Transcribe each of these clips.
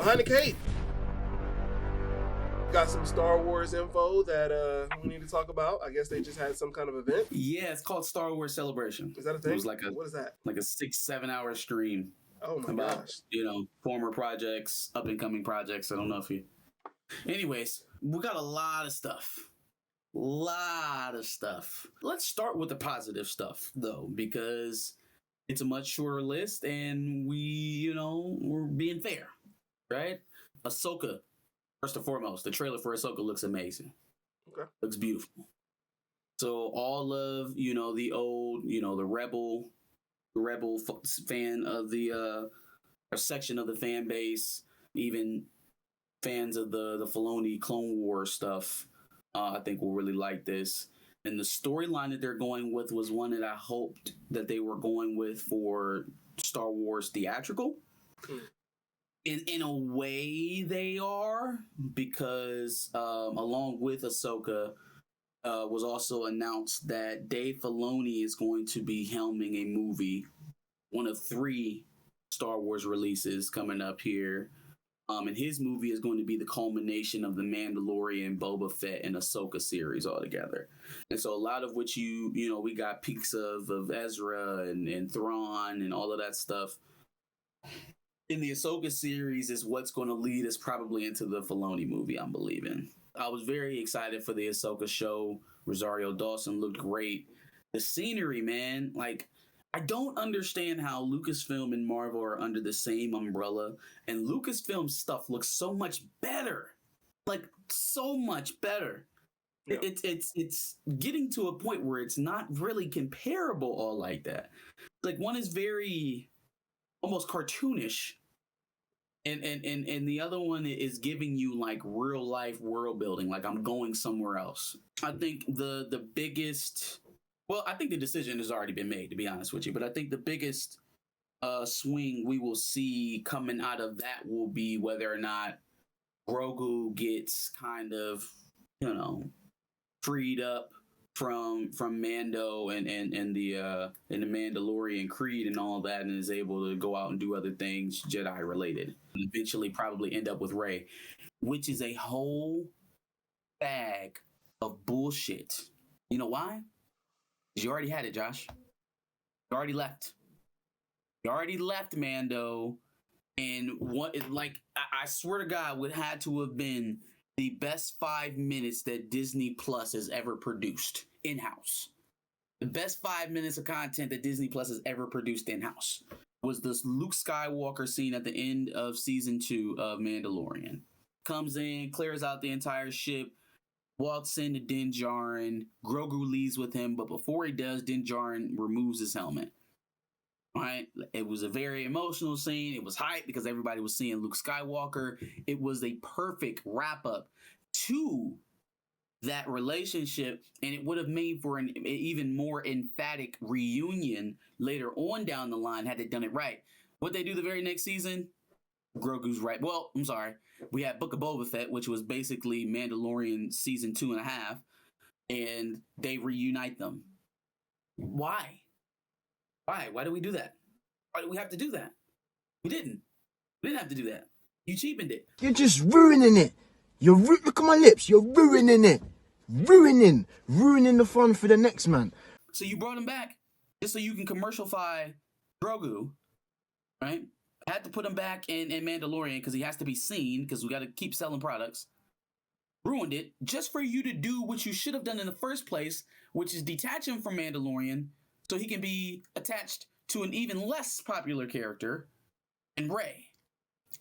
behind the cape. Got some Star Wars info that we need to talk about. I guess they just had some kind of event. Yeah, it's called Star Wars Celebration. Is that a thing? It was like what is that? Like a 6-7 hour stream. Oh my about, gosh. Former projects, up and coming projects. I don't know if you. Anyways, we got a lot of stuff. Let's start with the positive stuff though, because it's a much shorter list, and we're being fair, right? Ahsoka. First and foremost, the trailer for Ahsoka looks amazing. Okay. Looks beautiful. So all of, the old, the rebel fan of the section of the fan base, even fans of the Filoni Clone Wars stuff, I think will really like this. And the storyline that they're going with was one that I hoped that they were going with for Star Wars theatrical. In a way they are, because along with Ahsoka was also announced that Dave Filoni is going to be helming a movie, one of 3 Star Wars releases coming up here. And his movie is going to be the culmination of the Mandalorian, Boba Fett, and Ahsoka series altogether. And so a lot of which we got peaks of Ezra and Thrawn and all of that stuff in the Ahsoka series is what's going to lead us probably into the Filoni movie, I'm believing. I was very excited for the Ahsoka show. Rosario Dawson looked great. The scenery, man, I don't understand how Lucasfilm and Marvel are under the same umbrella, and Lucasfilm stuff looks so much better. So much better. Yeah. It's getting to a point where it's not really comparable all like that. One is very almost cartoonish, and the other one is giving you real life world building, I'm going somewhere else. I think the biggest, I think the decision has already been made, to be honest with you, but I think the biggest swing we will see coming out of that will be whether or not Grogu gets kind of freed up from Mando and the Mandalorian Creed and all that, and is able to go out and do other things Jedi related, and eventually probably end up with Rey, which is a whole bag of bullshit. You know why? Because you already had it, Josh. You already left. Mando, and I swear to God, would had to have been the best 5 minutes that Disney Plus has ever produced in-house. The best 5 minutes of content that Disney Plus has ever produced in-house was this Luke Skywalker scene at the end of season 2 of Mandalorian. Comes in, clears out the entire ship, walks into Din Djarin. Grogu leaves with him, but before he does, Din Djarin removes his helmet. Right? It was a very emotional scene. It was hype because everybody was seeing Luke Skywalker. It was a perfect wrap-up to that relationship, and it would have made for an even more emphatic reunion later on down the line had they done it right. What they do the very next season? Grogu's right. Well, I'm sorry. We had Book of Boba Fett, which was basically Mandalorian season 2.5, and they reunite them. Why? Why do we do that? Why do we have to do that? We didn't have to do that. You cheapened it. You're just ruining it. Look at my lips. You're ruining it. Ruining the fun for the next man. So you brought him back just so you can commercialify Grogu, right? Had to put him back in Mandalorian because he has to be seen because we got to keep selling products. Ruined it just for you to do what you should have done in the first place, which is detach him from Mandalorian so he can be attached to an even less popular character in Rey.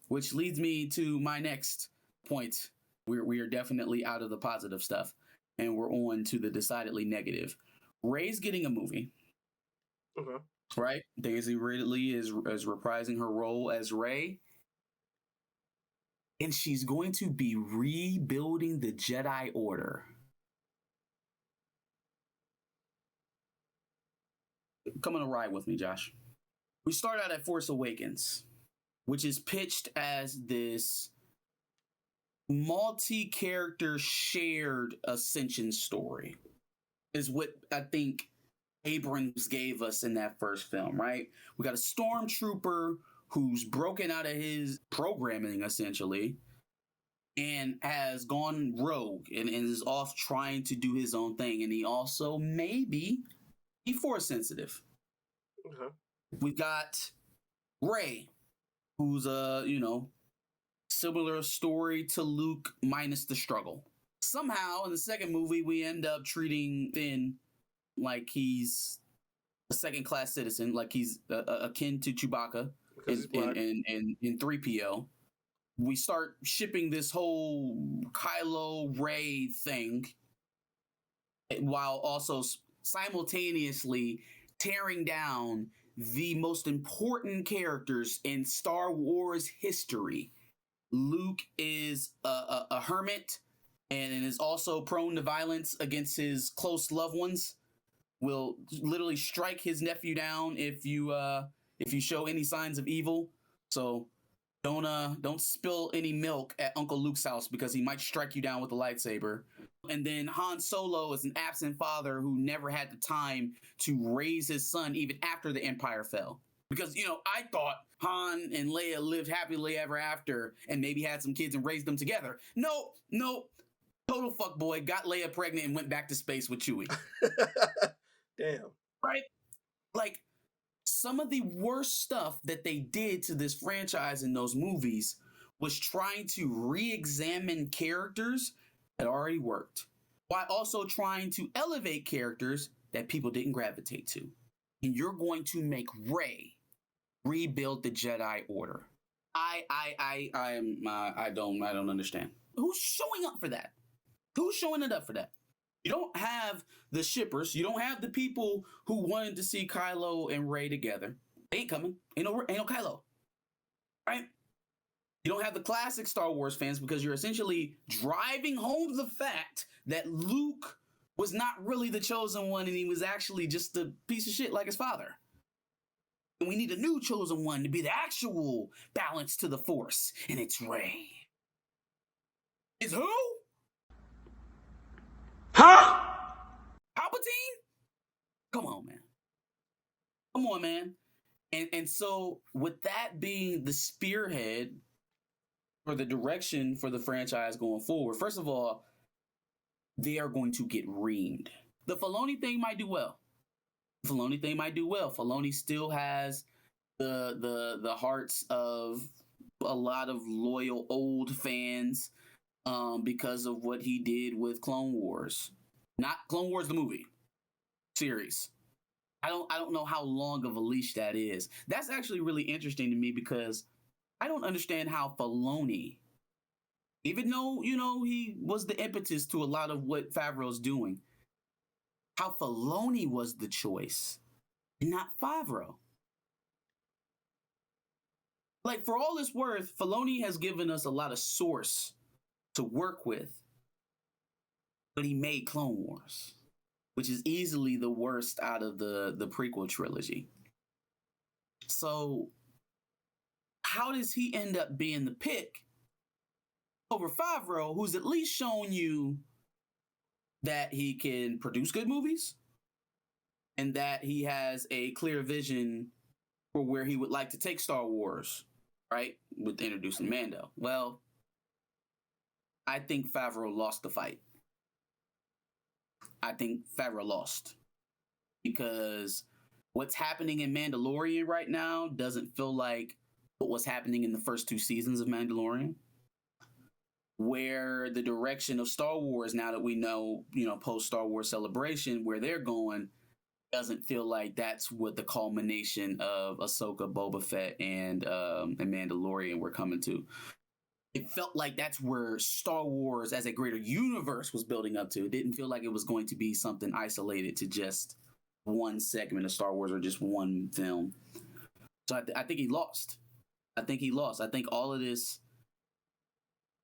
Which leads me to my next point. We are definitely out of the positive stuff, and we're on to the decidedly negative. Rey's getting a movie. Okay. Right? Daisy Ridley is reprising her role as Rey. And she's going to be rebuilding the Jedi Order. Come on a ride with me, Josh. We start out at Force Awakens, which is pitched as this multi-character shared ascension story, is what I think Abrams gave us in that first film, right? We got a stormtrooper who's broken out of his programming essentially and has gone rogue and is off trying to do his own thing. And he also may be force sensitive. Okay. We've got Ray, who's similar story to Luke minus the struggle. Somehow in the second movie we end up treating Finn like he's a second-class citizen, like he's akin to Chewbacca in 3PO. We start shipping this whole Kylo Ray thing while also simultaneously tearing down the most important characters in Star Wars history. Luke is a hermit and is also prone to violence against his close loved ones. Will literally strike his nephew down if you show any signs of evil. So don't spill any milk at Uncle Luke's house because he might strike you down with a lightsaber. And then Han Solo is an absent father who never had the time to raise his son even after the Empire fell. Because, I thought Han and Leia lived happily ever after and maybe had some kids and raised them together. No. Total fuckboy, got Leia pregnant and went back to space with Chewie. Damn. Right? Like, some of the worst stuff that they did to this franchise in those movies was trying to re-examine characters that already worked, while also trying to elevate characters that people didn't gravitate to. And you're going to make Rey rebuild the Jedi Order. I don't understand. Who's showing up for that? Who's showing it up for that? You don't have the shippers. You don't have the people who wanted to see Kylo and Rey together. They ain't coming. Ain't no Kylo. Right? You don't have the classic Star Wars fans because you're essentially driving home the fact that Luke was not really the chosen one and he was actually just a piece of shit like his father. And we need a new chosen one to be the actual balance to the Force. And it's Rey. It's who? Huh? Palpatine? Come on, man. And so with that being the spearhead for the direction for the franchise going forward, first of all, they are going to get reamed. The Filoni thing might do well. Filoni still has the hearts of a lot of loyal old fans because of what he did with Clone Wars. Not Clone Wars the movie series. I don't know how long of a leash that is. That's actually really interesting to me because I don't understand how Filoni, even though, he was the impetus to a lot of what Favreau's doing, how Filoni was the choice and not Favreau. Like, for all it's worth, Filoni has given us a lot of source to work with, but he made Clone Wars, which is easily the worst out of the prequel trilogy. So how does he end up being the pick over Favreau, who's at least shown you that he can produce good movies and that he has a clear vision for where he would like to take Star Wars, right? With introducing Mando. Well, I think Favreau lost the fight. I think Favreau lost because what's happening in Mandalorian right now doesn't feel like what was happening in the first 2 seasons of Mandalorian, where the direction of Star Wars, now that we know, post Star Wars Celebration, where they're going, doesn't feel like that's what the culmination of Ahsoka, Boba Fett, and Mandalorian we're coming to. It felt like that's where Star Wars as a greater universe was building up to. It didn't feel like it was going to be something isolated to just one segment of Star Wars or just one film. So I think he lost. I think all of this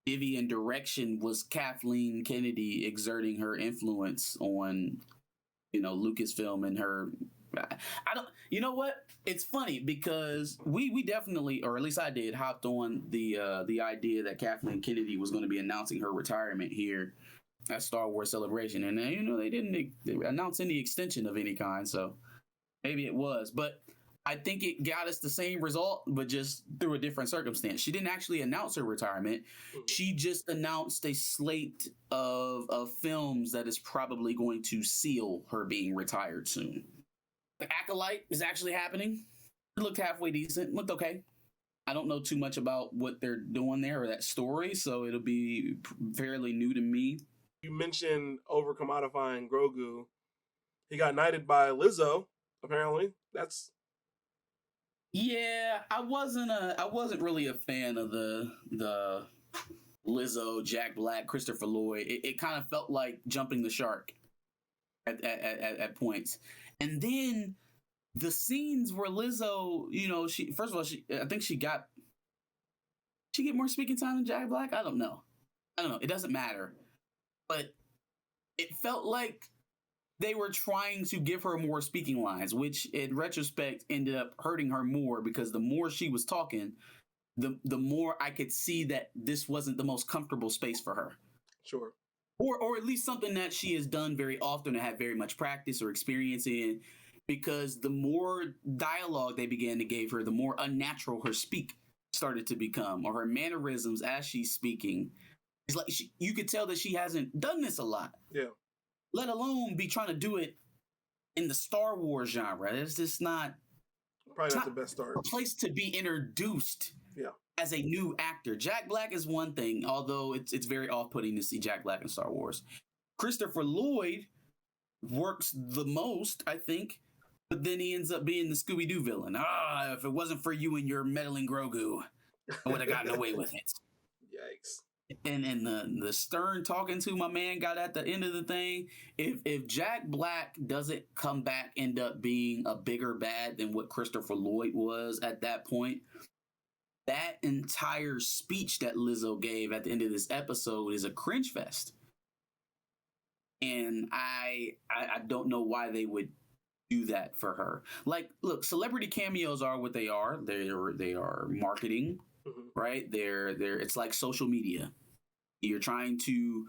divvy and direction was Kathleen Kennedy exerting her influence on, Lucasfilm and her. I don't. You know what? It's funny because we definitely, or at least I did, hopped on the idea that Kathleen Kennedy was going to be announcing her retirement here at Star Wars Celebration, and they didn't announce any extension of any kind, so maybe it was. But I think it got us the same result, but just through a different circumstance. She didn't actually announce her retirement. She just announced a slate of films that is probably going to seal her being retired soon. The Acolyte is actually happening. It looked halfway decent. Looked okay. I don't know too much about what they're doing there or that story, so it'll be fairly new to me. You mentioned over-commodifying Grogu. He got knighted by Lizzo, apparently. That's... Yeah, I wasn't really a fan of the Lizzo, Jack Black, Christopher Lloyd. It kind of felt like jumping the shark at points. And then the scenes where Lizzo, she first of all, I think she get more speaking time than Jack Black. I don't know. It doesn't matter. But it felt like they were trying to give her more speaking lines, which in retrospect ended up hurting her more because the more she was talking, the more I could see that this wasn't the most comfortable space for her. Sure. Or at least something that she has done very often and had very much practice or experience in, because the more dialogue they began to give her, the more unnatural her speak started to become, or her mannerisms as she's speaking. It's like you could tell that she hasn't done this a lot. Yeah. Let alone be trying to do it in the Star Wars genre. It's just not... Probably not the best start. A place to be introduced yeah. as a new actor. Jack Black is one thing, although it's very off-putting to see Jack Black in Star Wars. Christopher Lloyd works the most, I think, but then he ends up being the Scooby-Doo villain. If it wasn't for you and your meddling Grogu, I would have gotten away with it. Yikes. And the stern talking to my man got at the end of the thing. If Jack Black doesn't come back, end up being a bigger bad than what Christopher Lloyd was at that point, that entire speech that Lizzo gave at the end of this episode is a cringe fest. And I don't know why they would do that for her. Like, look, celebrity cameos are what they are. They are marketing. Mm-hmm. Right? It's like social media. You're trying to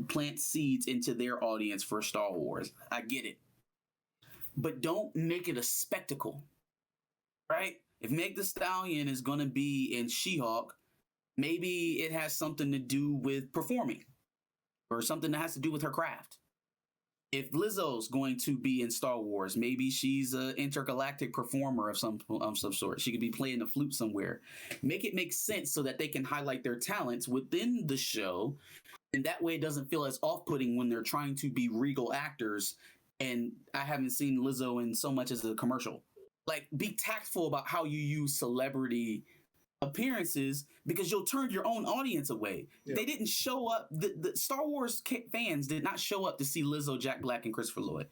plant seeds into their audience for Star Wars. I get it. But don't make it a spectacle. Right? If Meg Thee Stallion is going to be in She-Hulk, maybe it has something to do with performing or something that has to do with her craft. If Lizzo's going to be in Star Wars, maybe she's an intergalactic performer of some sort. She could be playing the flute somewhere. Make it make sense so that they can highlight their talents within the show, and that way it doesn't feel as off-putting when they're trying to be regal actors. And I haven't seen Lizzo in so much as a commercial. Like, be tactful about how you use celebrity appearances, because you'll turn your own audience away. Yeah. They didn't show up. The Star Wars fans did not show up to see Lizzo, Jack Black, and Christopher Lloyd.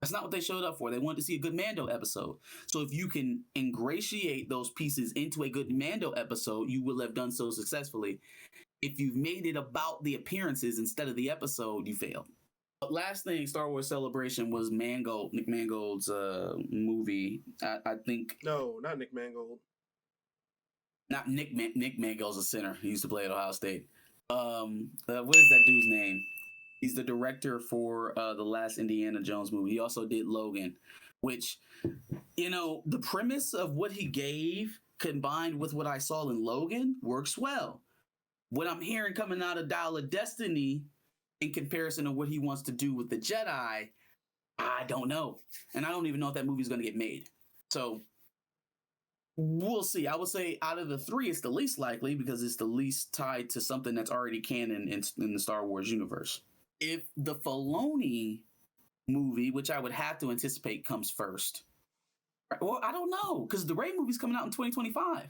That's not what they showed up for. They wanted to see a good Mando episode. So if you can ingratiate those pieces into a good Mando episode, you will have done so successfully. If you've made it about the appearances instead of the episode, you failed. But last thing, Star Wars Celebration was Nick Mangold's movie. I think... No, not Nick Mangold. Not Nick Mangold's a center. He used to play at Ohio State. What is that dude's name? He's the director for the last Indiana Jones movie. He also did Logan, which, the premise of what he gave combined with what I saw in Logan works well. What I'm hearing coming out of Dial of Destiny in comparison to what he wants to do with the Jedi, I don't know. And I don't even know if that movie's going to get made. So... we'll see. I would say out of the three, it's the least likely because it's the least tied to something that's already canon in the Star Wars universe. If the Filoni movie, which I would have to anticipate, comes first, well, I don't know, because the Rey movie's coming out in 2025.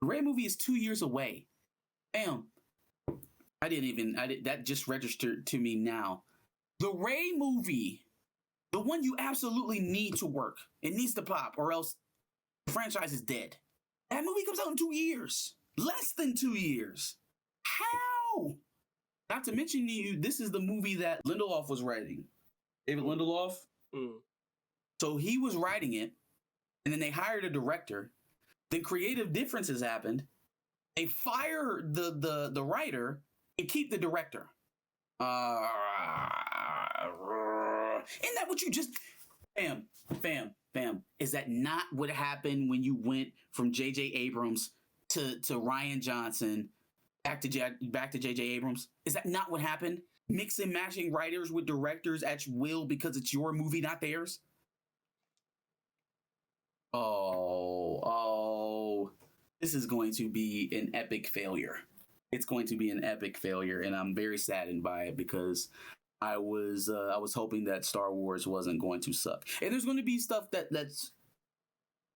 The Rey movie is 2 years away. Damn. That just registered to me now. The Rey movie... the one you absolutely need to work. It needs to pop, or else the franchise is dead. That movie comes out in 2 years. Less than 2 years. How? Not to mention this is the movie that Lindelof was writing. David Lindelof? Mm. So he was writing it, and then they hired a director. Then creative differences happened. They fire the writer and keep the director. Isn't that what you just... Fam. Is that not what happened when you went from J.J. Abrams to Rian Johnson back to J.J. Abrams? Is that not what happened? Mix and matching writers with directors at will because it's your movie, not theirs? Oh, this is going to be an epic failure. It's going to be an epic failure, and I'm very saddened by it because I was hoping that Star Wars wasn't going to suck. And there's going to be stuff that's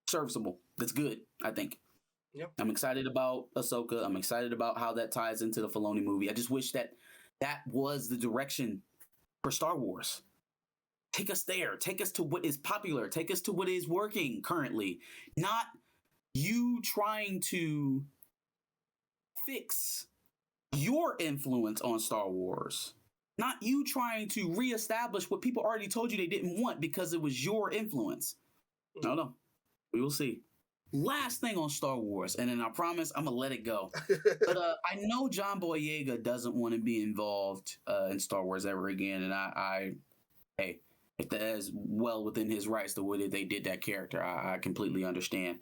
serviceable, that's good, I think. Yep. I'm excited about Ahsoka. I'm excited about how that ties into the Filoni movie. I just wish that was the direction for Star Wars. Take us there. Take us to what is popular. Take us to what is working currently. Not you trying to fix your influence on Star Wars. Not you trying to reestablish what people already told you they didn't want because it was your influence. No. We will see. Last thing on Star Wars, and then I promise I'm going to let it go. But I know John Boyega doesn't want to be involved in Star Wars ever again. And hey, if that is well within his rights, the way that they did that character, I completely understand.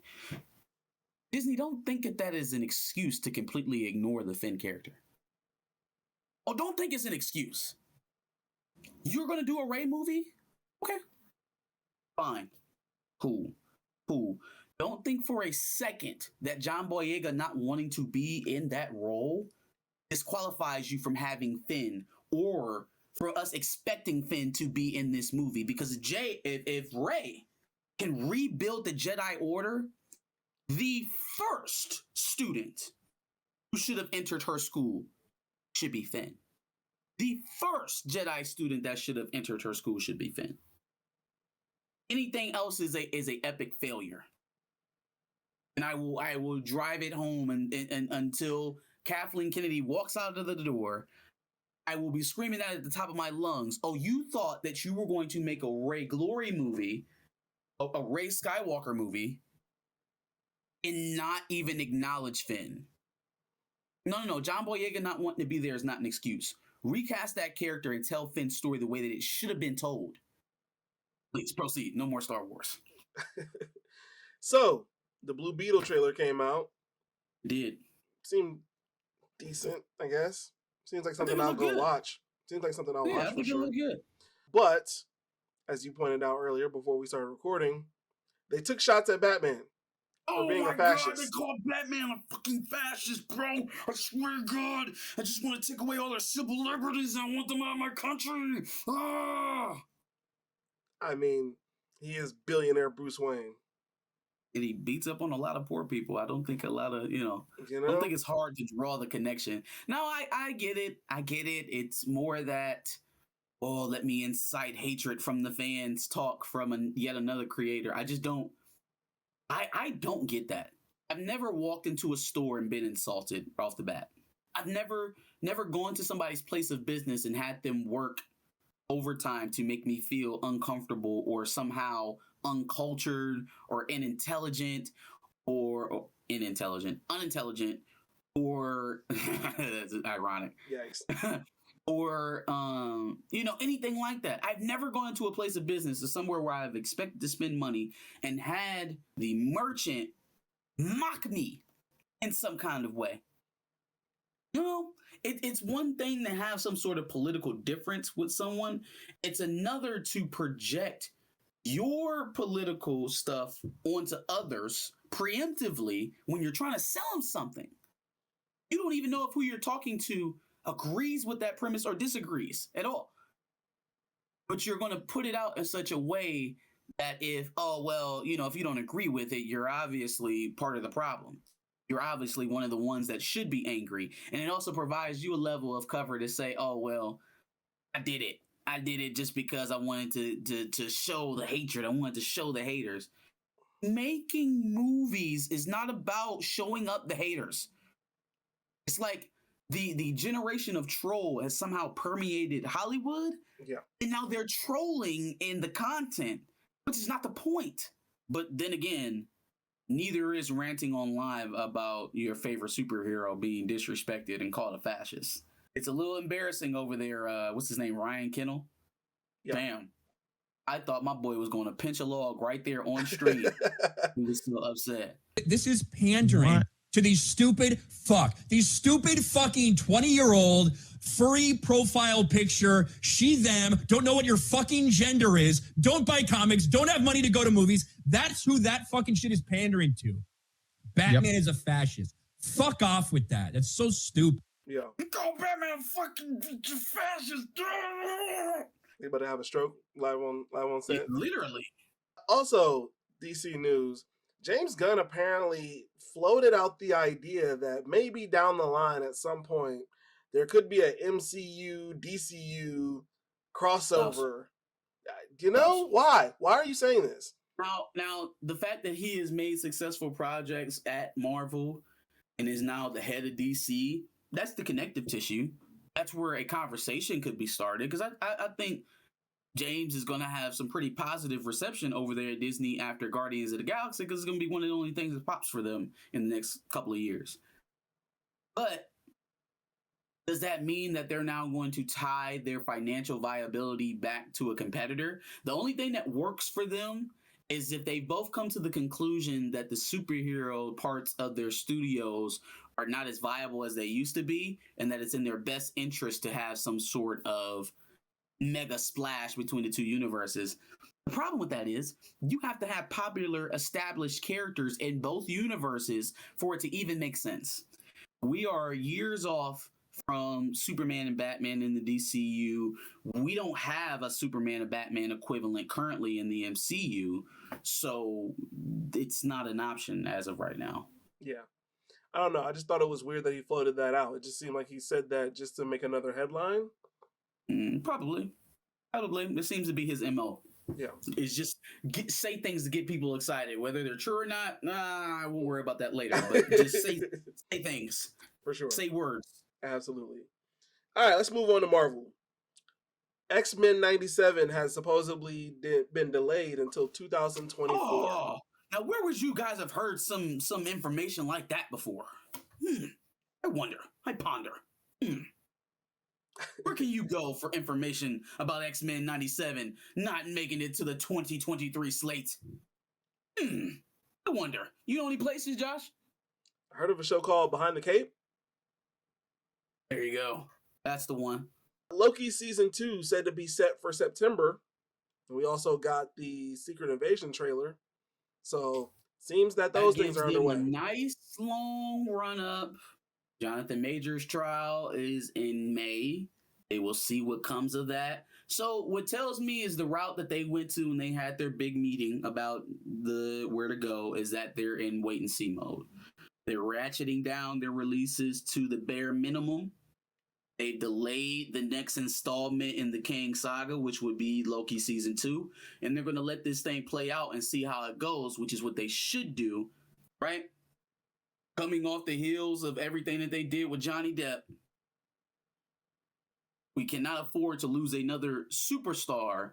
Disney, don't think that is an excuse to completely ignore the Finn character. Oh, don't think it's an excuse. You're going to do a Rey movie? Okay. Fine. Cool. Don't think for a second that John Boyega not wanting to be in that role disqualifies you from having Finn or for us expecting Finn to be in this movie. Because if Rey can rebuild the Jedi Order, the first student who should have entered her school should be Finn. The first Jedi student that should have entered her school should be Finn. Anything else is a epic failure. And I will drive it home and until Kathleen Kennedy walks out of the door. I will be screaming that at the top of my lungs. Oh, you thought that you were going to make a Rey Glory movie, a Rey Skywalker movie, and not even acknowledge Finn. No. John Boyega not wanting to be there is not an excuse. Recast that character and tell Finn's story the way that it should have been told. Please proceed. No more Star Wars. So, the Blue Beetle trailer came out. It did. Seemed decent, I guess. Seems like something I'll go watch. Seems like something I'll watch I think for sure. it looked good. But, as you pointed out earlier before we started recording, they took shots at Batman for being a fascist. God, they called Batman a fucking fascist, bro. I swear to God. I just want to take away all their civil liberties and I want them out of my country. Ah! I mean, he is billionaire Bruce Wayne. And he beats up on a lot of poor people. I don't think a lot of, I don't think it's hard to draw the connection. No, I get it. It's more that, let me incite hatred from the fans talk from yet another creator. I just don't, I don't get that. I've never walked into a store and been insulted off the bat. I've never gone to somebody's place of business and had them work overtime to make me feel uncomfortable or somehow uncultured or unintelligent or that's ironic. Yikes. Or anything like that. I've never gone into a place of business or somewhere where I've expected to spend money and had the merchant mock me in some kind of way. It's one thing to have some sort of political difference with someone. It's another to project your political stuff onto others preemptively when you're trying to sell them something. You don't even know if who you're talking to agrees with that premise or disagrees at all. But you're going to put it out in such a way that if you don't agree with it, you're obviously part of the problem. You're obviously one of the ones that should be angry. And it also provides you a level of cover to say, I did it. I did it just because I wanted to show the hatred. I wanted to show the haters. Making movies is not about showing up the haters. It's like the generation of troll has somehow permeated Hollywood. Yeah. And now they're trolling in the content, which is not the point. But then again, neither is ranting on live about your favorite superhero being disrespected and called a fascist. It's a little embarrassing over there. What's his name? Ryan Kennel? Yeah. Damn. I thought my boy was going to pinch a log right there on stream. He was still upset. This is pandering to these stupid fucking 20-year-old furry profile picture, she, them, don't know what your fucking gender is, don't buy comics, don't have money to go to movies. That's who that fucking shit is pandering to. Batman is a fascist. Fuck off with that. That's so stupid. Yeah. Go Batman fucking fascist. They about to have a stroke live on set. Literally. Also, DC news, James Gunn apparently floated out the idea that maybe down the line at some point there could be a MCU DCU crossover. You know why? Why are you saying this? Now the fact that he has made successful projects at Marvel and is now the head of DC, that's the connective tissue. That's where a conversation could be started, because I think James is going to have some pretty positive reception over there at Disney after Guardians of the Galaxy, because it's going to be one of the only things that pops for them in the next couple of years. But does that mean that they're now going to tie their financial viability back to a competitor? The only thing that works for them is if they both come to the conclusion that the superhero parts of their studios are not as viable as they used to be, and that it's in their best interest to have some sort of mega splash between the two universes. The problem with that is you have to have popular established characters in both universes for it to even make sense. We are years off from Superman and Batman in the DCU. We don't have a Superman and Batman equivalent currently in the MCU, so it's not an option as of right now. Yeah. I don't know. I just thought it was weird that he floated that out. It just seemed like he said that just to make another headline. Probably. This seems to be his MO. Yeah. It's just say things to get people excited. Whether they're true or not, I won't worry about that later. But just say things. For sure. Say words. Absolutely. All right, let's move on to Marvel. X-Men 97 has supposedly been delayed until 2024. Oh, now, where would you guys have heard some information like that before? I wonder. I ponder. Where can you go for information about X-Men 97 not making it to the 2023 slate? I wonder. You know any places, Josh? I heard of a show called Behind the Cape. There you go. That's the one. Loki season 2 said to be set for September. We also got the Secret Invasion trailer. So seems that those things are underway. A nice long run up. Jonathan Majors' trial is in May. They will see what comes of that. So what tells me is the route that they went to when they had their big meeting about where to go is that they're in wait and see mode. They're ratcheting down their releases to the bare minimum. They delayed the next installment in the Kang saga, which would be Loki season 2. And they're going to let this thing play out and see how it goes, which is what they should do, right? Coming off the heels of everything that they did with Johnny Depp, we cannot afford to lose another superstar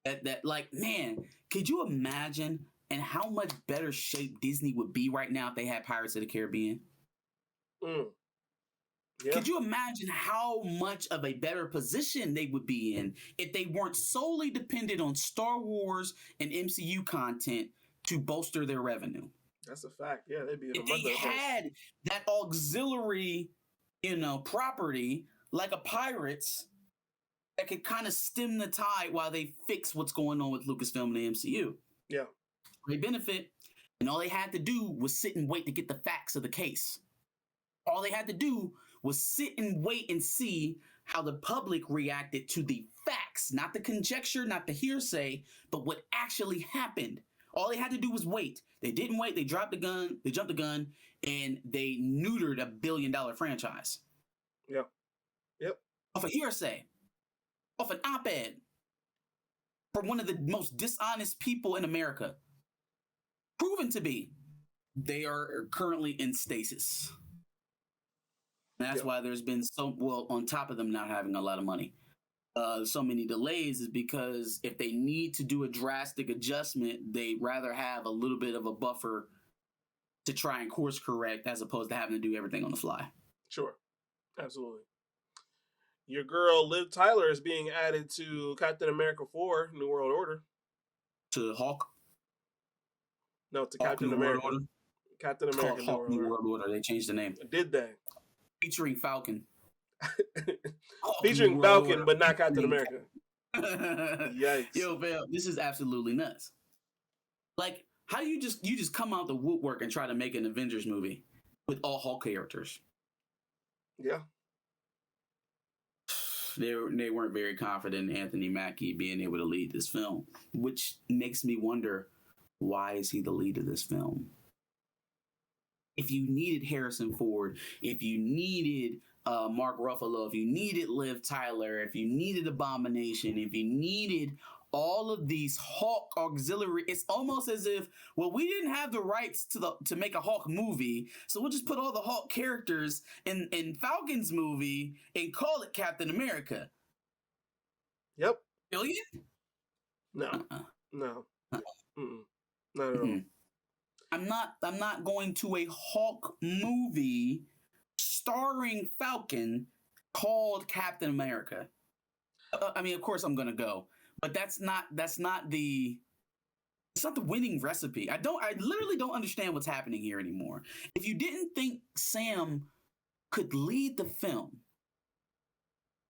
that like, man, could you imagine and how much better shape Disney would be right now if they had Pirates of the Caribbean? Yeah. Could you imagine how much of a better position they would be in if they weren't solely dependent on Star Wars and MCU content to bolster their revenue? That's a fact. Yeah, they'd be in a if much they better had place. That auxiliary, property like a Pirates that could kind of stem the tide while they fix what's going on with Lucasfilm and the MCU. Yeah. They benefit, and all they had to do was sit and wait to get the facts of the case. All they had to do was sit and wait and see how the public reacted to the facts, not the conjecture, not the hearsay, but what actually happened. All they had to do was wait. They didn't wait. They dropped the gun. They jumped the gun, and they neutered $1 billion franchise. Yep. Off a hearsay, off an op-ed from one of the most dishonest people in America. Proven to be. They are currently in stasis. That's why there's been on top of them not having a lot of money, so many delays is because if they need to do a drastic adjustment, they'd rather have a little bit of a buffer to try and course correct as opposed to having to do everything on the fly. Sure. Absolutely. Your girl Liv Tyler is being added to Captain America 4, New World Order. To Hulk? No, to Hulk Captain New America. World Order? Captain It's America called Hulk New New World World Order. They changed the name. Order. Did they? Featuring Falcon. Featuring Falcon, but not Captain America. Yikes. Yo, fam, this is absolutely nuts. Like, how do you just come out the woodwork and try to make an Avengers movie with all Hulk characters? Yeah. They weren't very confident in Anthony Mackie being able to lead this film, which makes me wonder, why is he the lead of this film? If you needed Harrison Ford, if you needed Mark Ruffalo, if you needed Liv Tyler, if you needed Abomination, if you needed all of these Hulk auxiliary, it's almost as if, well, we didn't have the rights to make a Hulk movie, so we'll just put all the Hulk characters in Falcon's movie and call it Captain America. Yep. Billion? No. No. Mm-mm. Not at all. I'm not going to a Hulk movie starring Falcon called Captain America. I mean, of course I'm gonna go, but that's not the winning recipe. I literally don't understand what's happening here anymore. If you didn't think Sam could lead the film,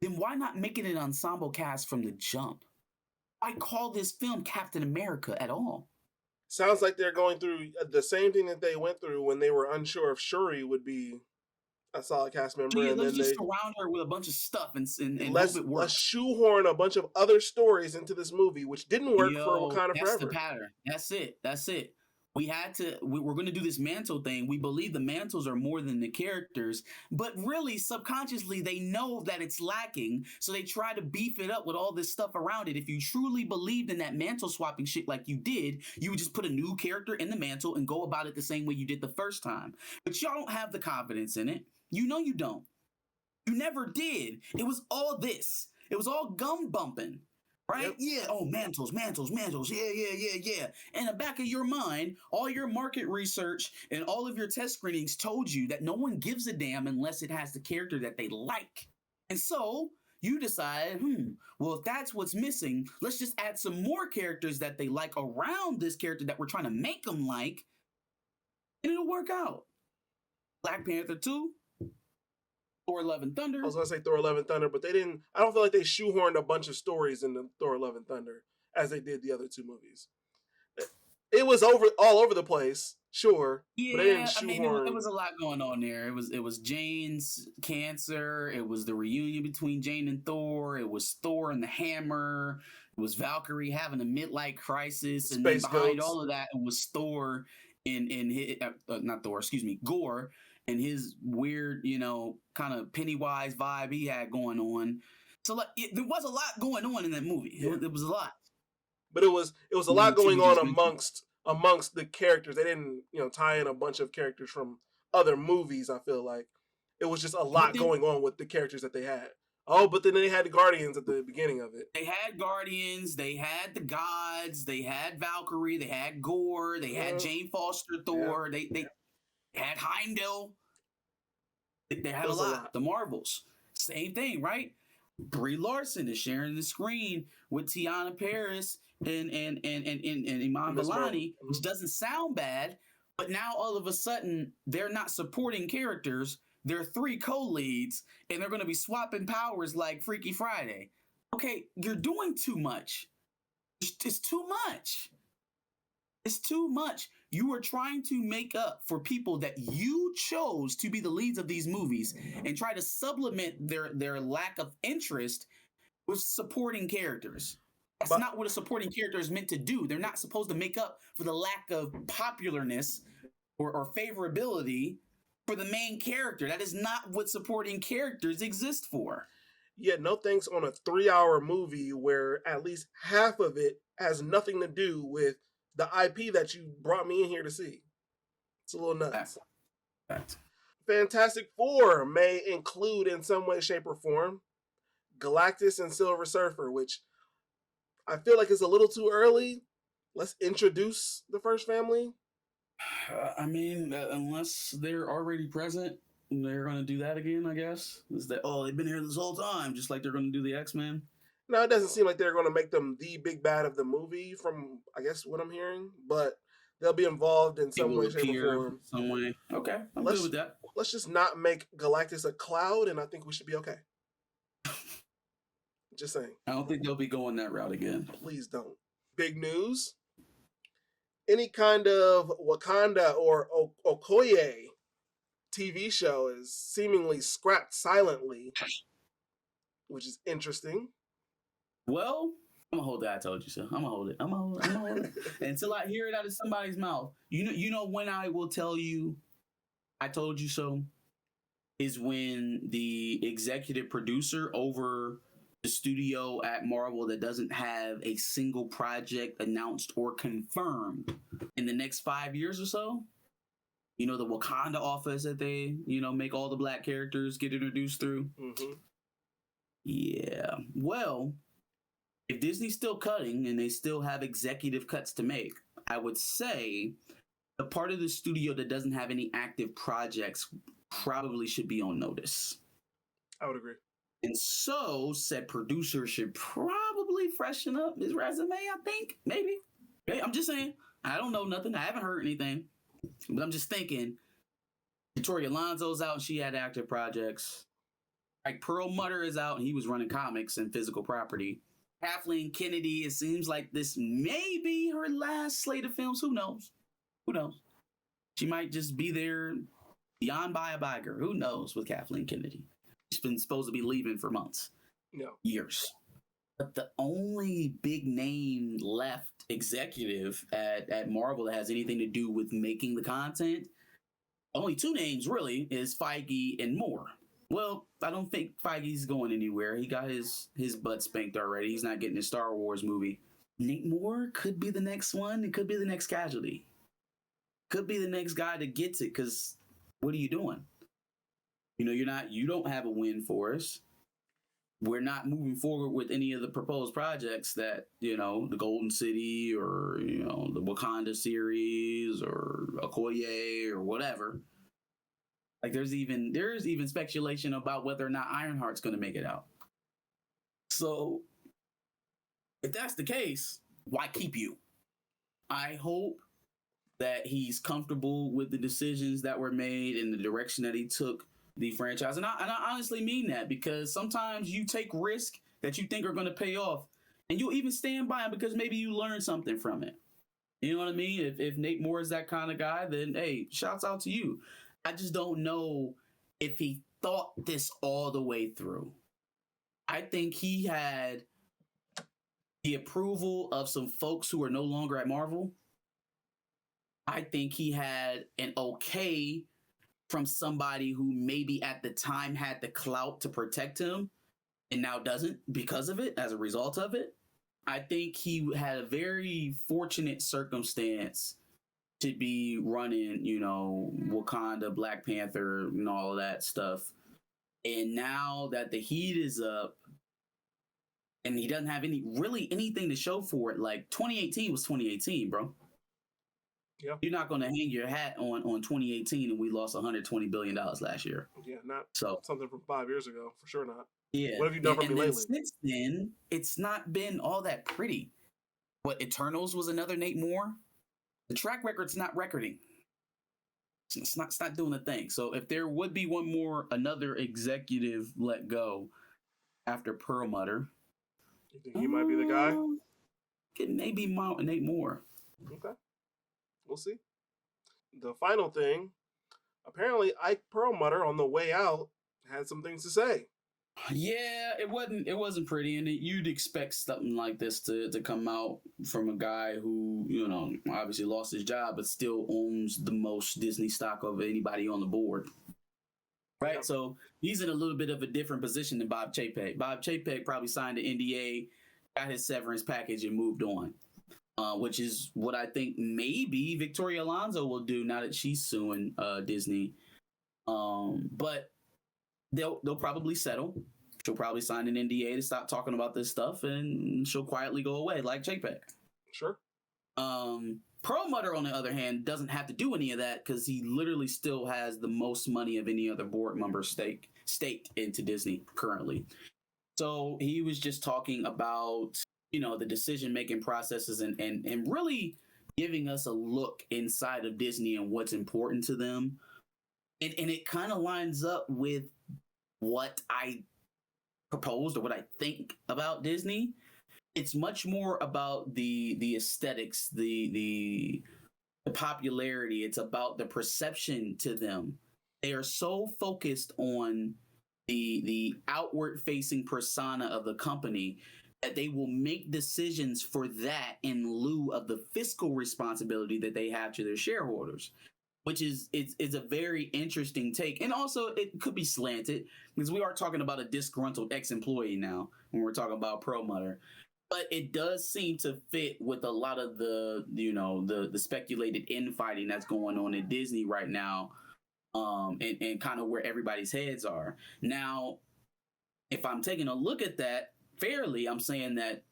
then why not make it an ensemble cast from the jump? Why call this film Captain America at all? Sounds like they're going through the same thing that they went through when they were unsure if Shuri would be a solid cast member. So yeah, and let's then just surround her with a bunch of stuff and let's hope it works. Let's shoehorn a bunch of other stories into this movie, which didn't work for Wakanda that's Forever. The pattern. That's it. We're going to do this mantle thing. We believe the mantles are more than the characters, but really subconsciously they know that it's lacking, so they try to beef it up with all this stuff around it. If you truly believed in that mantle swapping shit like you did, you would just put a new character in the mantle and go about it the same way you did the first time. But y'all don't have the confidence in it. You know you don't. You never did. It was all this. It was all gum bumping. Right? Yep. Yeah. Oh, mantles. Yeah. In the back of your mind, all your market research and all of your test screenings told you that no one gives a damn unless it has the character that they like. And so you decide, well, if that's what's missing, let's just add some more characters that they like around this character that we're trying to make them like, and it'll work out. Black Panther 2. Thor: Love and Thunder. I was going to say Thor: Love and Thunder, but they didn't. I don't feel like they shoehorned a bunch of stories into Thor: Love and Thunder as they did the other two movies. It was all over the place, sure. Yeah, but they didn't shoehorn. It was a lot going on there. It was Jane's cancer. It was the reunion between Jane and Thor. It was Thor and the hammer. It was Valkyrie having a midlife crisis, and then behind all of that, it was Thor Gore. And his weird, kind of Pennywise vibe he had going on. So there was a lot going on in that movie. Yeah. It was a lot. But it was a lot going on amongst the characters. They didn't, tie in a bunch of characters from other movies, I feel like. It was just a lot going on with the characters that they had. Oh, but then they had the Guardians at the beginning of it. They had Guardians, they had the Gods, they had Valkyrie, they had Gore, they had Jane Foster Thor, they had Heimdall. They had a lot. The Marvels. Same thing, right? Brie Larson is sharing the screen with Tiana Paris and Iman Vellani, which doesn't sound bad, but now all of a sudden they're not supporting characters. They're 3 co-leads, and they're going to be swapping powers like Freaky Friday. Okay, you're doing too much. It's too much. It's too much. You are trying to make up for people that you chose to be the leads of these movies and try to supplement their lack of interest with supporting characters. That's not what a supporting character is meant to do. They're not supposed to make up for the lack of popularness or favorability for the main character. That is not what supporting characters exist for. Yeah, no thanks on a 3-hour movie where at least half of it has nothing to do with the IP that you brought me in here to see. It's a little nuts. Fact. Fantastic Four may include in some way, shape, or form Galactus and Silver Surfer, which I feel like is a little too early. Let's introduce the first family. Unless they're already present, they're going to do that again, I guess. Is that, they've been here this whole time, just like they're going to do the X-Men? No, it doesn't seem like they're going to make them the big bad of the movie, from I guess what I'm hearing, but they'll be involved in some way, shape, or form. Some way. Okay, I'm good with that. Let's just not make Galactus a cloud, and I think we should be okay. Just saying. I don't think they'll be going that route again. Please don't. Big news. Any kind of Wakanda or Okoye TV show is seemingly scrapped silently, which is interesting. Well, I'm gonna hold that. I told you so. I'm gonna hold it until I hear it out of somebody's mouth. You know when I will tell you, I told you so, is when the executive producer over the studio at Marvel that doesn't have a single project announced or confirmed in the next 5 years or so. You know, the Wakanda office that they, make all the black characters get introduced through. Mm-hmm. Yeah. Well, if Disney's still cutting and they still have executive cuts to make, I would say the part of the studio that doesn't have any active projects probably should be on notice. I would agree. And so said producer should probably freshen up his resume, I think. Maybe. I'm just saying. I don't know nothing. I haven't heard anything. But I'm just thinking, Victoria Alonso's out and she had active projects. Like Perlmutter is out and he was running comics and physical property. Kathleen Kennedy, it seems like this may be her last slate of films. Who knows? She might just be there beyond by a biker. Who knows with Kathleen Kennedy? She's been supposed to be leaving for months. No. Years. But the only big name left executive at Marvel that has anything to do with making the content, only two names really, is Feige and Moore. Well, I don't think Feige's going anywhere. He got his butt spanked already. He's not getting a Star Wars movie. Nate Moore could be the next one. It could be the next casualty. Could be the next guy that gets it, because what are you doing? You don't have a win for us. We're not moving forward with any of the proposed projects that, the Golden City or, the Wakanda series or Okoye or whatever. Like there's even speculation about whether or not Ironheart's going to make it out. So if that's the case, why keep you? I hope that he's comfortable with the decisions that were made and the direction that he took the franchise. And I honestly mean that, because sometimes you take risk that you think are going to pay off and you'll even stand by them because maybe you learn something from it. You know what I mean? If Nate Moore is that kind of guy, then hey, shouts out to you. I just don't know if he thought this all the way through. I think he had the approval of some folks who are no longer at Marvel. I think he had an okay from somebody who maybe at the time had the clout to protect him and now doesn't because of it, as a result of it. I think he had a very fortunate circumstance to be running, Wakanda, Black Panther, and all of that stuff. And now that the heat is up and he doesn't have anything to show for it, like 2018 was 2018, bro. Yeah. You're not going to hang your hat on 2018 and we lost $120 billion last year. Yeah, not something from 5 years ago. For sure not. Yeah. What have you done for me lately? Since then, it's not been all that pretty. What, Eternals was another Nate Moore? The track record's not recording. It's not doing a thing. So if there would be another executive let go after Perlmutter, you think he might be the guy? It may be Nate Moore. Okay. We'll see. The final thing, apparently Ike Perlmutter on the way out had some things to say. Yeah, it wasn't pretty, and you'd expect something like this to come out from a guy who, obviously lost his job, but still owns the most Disney stock of anybody on the board. Right? Yep. So he's in a little bit of a different position than Bob Chapek. Bob Chapek probably signed an NDA, got his severance package, and moved on. Which is what I think maybe Victoria Alonso will do now that she's suing Disney. But they'll probably settle. She'll probably sign an NDA to stop talking about this stuff, and she'll quietly go away like Chapek. Sure. Perlmutter, on the other hand, doesn't have to do any of that because he literally still has the most money of any other board member staked into Disney currently. So he was just talking about, the decision-making processes and really giving us a look inside of Disney and what's important to them. And it kind of lines up with what I proposed or what I think about Disney. It's much more about the aesthetics, the popularity. It's about the perception to them. They are so focused on the outward facing persona of the company that they will make decisions for that in lieu of the fiscal responsibility that they have to their shareholders, which is a very interesting take. And also it could be slanted because we are talking about a disgruntled ex-employee now when we're talking about Perlmutter. But it does seem to fit with a lot of the speculated infighting that's going on in Disney right now, and kind of where everybody's heads are. Now, if I'm taking a look at that fairly, I'm saying that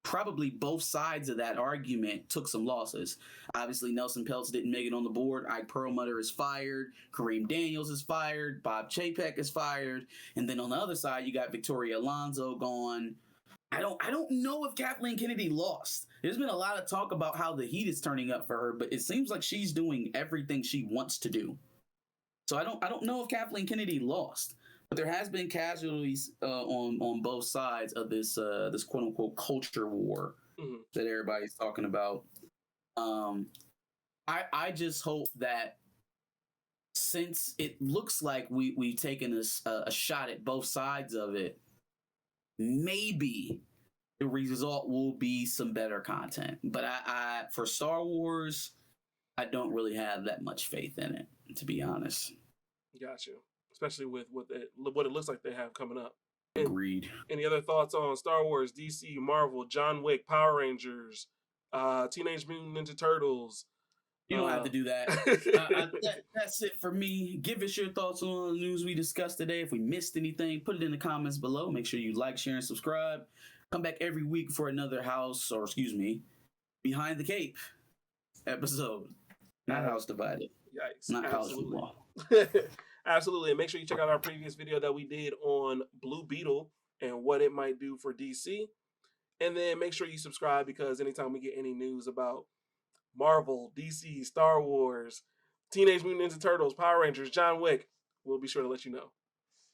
probably both sides of that argument took some losses. Obviously, Nelson Peltz didn't make it on the board. Ike Perlmutter is fired. Kareem Daniels is fired. Bob Chapek is fired. And then on the other side, you got Victoria Alonso gone. I don't know if Kathleen Kennedy lost. There's been a lot of talk about how the heat is turning up for her, but it seems like she's doing everything she wants to do. So I don't know if Kathleen Kennedy lost, but there has been casualties on both sides of this quote unquote culture war that everybody's talking about. I just hope that since it looks like we've taken a shot at both sides of it, maybe the result will be some better content. But I for Star Wars, I don't really have that much faith in it, to be honest. Got you. Especially with what it looks like they have coming up. Agreed. Any other thoughts on Star Wars, DC, Marvel, John Wick, Power Rangers, Teenage Mutant Ninja Turtles? You don't have to do that. That's it for me. Give us your thoughts on the news we discussed today. If we missed anything, put it in the comments below. Make sure you like, share, and subscribe. Come back every week for another Behind the Cape episode. Not House Divided. Yikes. Not College Football. Absolutely. And make sure you check out our previous video that we did on Blue Beetle and what it might do for DC. And then make sure you subscribe because anytime we get any news about Marvel, DC, Star Wars, Teenage Mutant Ninja Turtles, Power Rangers, John Wick, we'll be sure to let you know.